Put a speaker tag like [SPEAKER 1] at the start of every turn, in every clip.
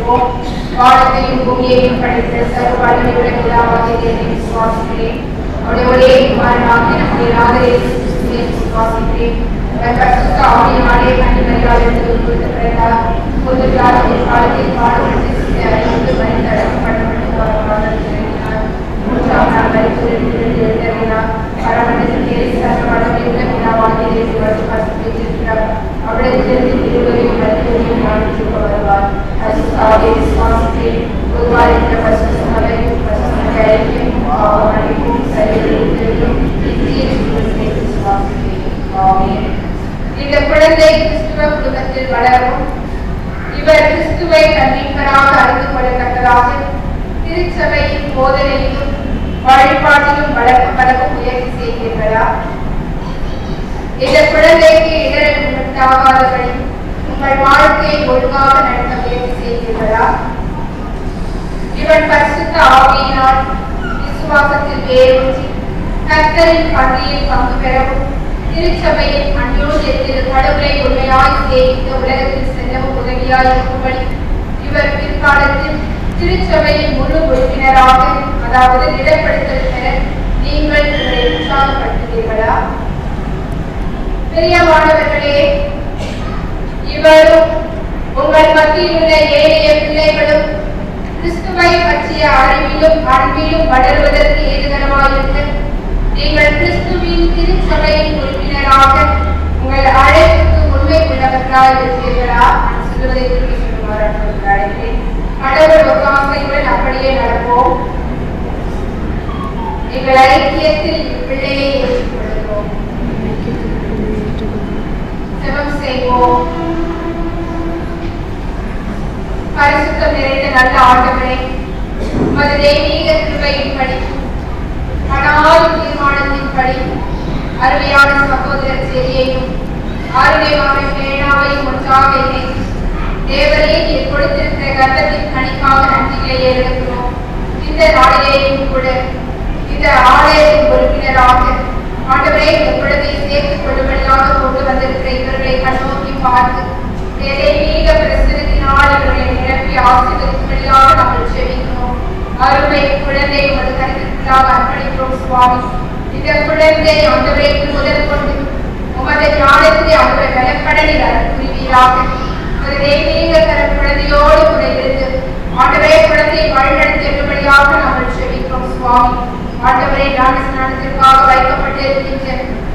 [SPEAKER 1] செய்வோம். வானத்தையும் பூமியையும் படைத்த சர்வவல்லமையுள்ள பிதாவாகிய தேவனை விசுவாசிக்கிறேன். அவருடைய ஒரே குமாரனாகிய நம்முடைய நாதர் இயேசு கிறிஸ்துவை விசுவாசிக்கிறேன். அவர் பரிசுத்த ஆவியினாலே கன்னிமரியாளிடத்தில் உருவெடுத்து பிறந்தார். பொது பிலாத்தின் காலத்தில் பாடுபட்டு சிலுவையில் மரித்து அடக்கப்பட்டு பாடுபட்டு இறங்கினார். மூன்றாம் நாள் மரித்து எழுந்தருளினார். பரமண்டலத்தில் ஏறி சர்வவல்லமையுள்ள பிதாவாகிய தேவனை வலதுபார்சத்தில் அவரிடத்திலிருந்து திருவரையும் மருத்துவரையும் நாடிச் வருவார். பரிசுத்த ஆவியை விசுவாசிக்கிறேன். பொதுவாக இருக்கிற பரிசுத்த சபையும் பரிசுத்த ஐக்கியம் பாவமன்னிப்பும் சரிவிடுதலையும் நித்திய ஜீவனை விசுவாசிக்கிறேன். ஆமென். இந்த குழந்தை கிறிஸ்துவ குடும்பத்தில் வளரும். இவர் கிறிஸ்துவை கண்டிப்பராக அறிந்து கொள்ளத்தக்கதாக திருச்சபையின் போதனையிலும் வழிபாட்டிலும் வளர்க்க முயற்சி செய்கிறீர்களா? இந்த குழந்தைக்கு இடர்கள் உண்டாகாதபடி உங்கள் வாழ்க்கையை ஒழுங்காக நடத்த முயற்சி செய்கிறீர்களா? இவன் பரிசுத்த ஆவியினால் விசுவாசத்தில் வேரூன்றி கர்த்தரின் பந்தியில் பங்கு பெறவும் திருச்சபையின் அந்யோன்யத்தில் கடவுளை உண்மையாய் சேவித்து உலகத்தில் செல்லவும் உதவியாய் இருக்கும்படி இவர் பிற்காலத்தில் திருச்சபையின் முழு உறுப்பினராக, அதாவது நிலைப்படுத்தல் பெற நீங்கள் இவரை உற்சாகப்படுத்துகிறீர்களா? பிரியமானவர்களே, இவரும் உங்கள் மத்தியில் உள்ள ஏழைய பிள்ளைகளும் கிறிஸ்துவை பற்றிய அறிவிலும் அன்பிலும் வளர்வதற்கு ஏதுகரமாயிருக்க நீங்கள் கிறிஸ்துவின் திருச்சபையின் உறுப்பினராக உங்கள் அழைப்புக்கு உண்மை உள்ளவர்களாக இருக்கிறீர்களா? நான் சொல்லுவதை திரும்பி சொல்லுமாறு அழைக்கிறேன். கடவுள் ஒத்தாசையுடன் அப்படியே நடப்போம். எங்கள் ஐக்கியத்தில் பிள்ளையை ஏற்றுக்கொள்கிறோம். ஜெபம் செய்வோம். பரிசுத்தம் நிறைந்த நல்ல ஆண்டவரே, உமது தெய்வீக கிருபையின்படி அனாதி தீர்மானத்தின்படி அருமையான சகோதரர் செரியையும் ஆரோக்கியமான பேனாவையும் ஒன்றாக இணைத்து தேவரே நீர் கொடுத்திருக்கிற கர்த்தத்தின் கணிக்காக நன்றிகளை ஏறெடுக்கிறோம். இந்த நாளிலேயும் கூட இந்த ஆலயத்தின் உறுப்பினராக ஆண்டவரே இந்த குழந்தையை சேர்த்துக் கொள்ளும்படியாக கொண்டு வந்திருக்கிற இவர்களை கண்ணோக்கி பார்த்து தெய்வீக பிரசனத்தினால் இவர்களை நிரப்பி ஆசீர்வதிக்கும்படியாக நாங்கள் ஜெபிக்கிறோம். அருமை குழந்தை உமது கருத்திற்குள்ளாக அர்ப்பணிக்கிறோம் சுவாமி. இந்த குழந்தை ஆண்டவரைக்கு முதல் கொண்டு உமது ஞானத்தை அவரை பலப்பட நீர் அருள்புரிவீராக. ஒரு தெய்வீக தர குழந்தையோடு கூட இருந்து ஆண்டவரே குழந்தையை வழிநடத்தியபடியாக நாங்கள் ஜெபிக்கிறோம் சுவாமி. ஆண்டவரே ஞானஸ்நானத்திற்காக வைக்கப்பட்டிருக்கின்ற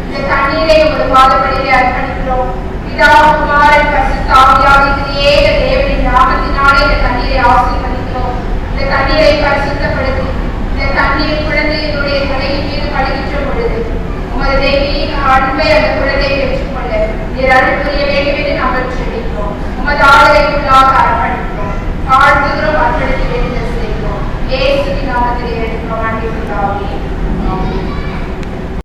[SPEAKER 1] இந்த தண்ணீரை ஒரு பாதப்படியிலே அர்ப்பணிக்கிறோம். பிதா குமாரன் பரிசுத்த ஆவியாகிய ஏக தேவனின் நாமத்தினாலே இந்த தண்ணீரை ஆசீர்வதிக்கிறோம். இந்த தண்ணீரை பரிசுத்தப்படுத்தி இந்த தண்ணீர் குழந்தையினுடைய தலையின் மீது படுகின்ற பொழுது உமது தெய்வீக அன்பை அந்த குழந்தையை பெற்றுக்கொள்ள நீர் அருள் புரிய வேண்டும் என்று நாங்கள் ஜெபிக்கிறோம். உமது ஆலயத்துள்ளாக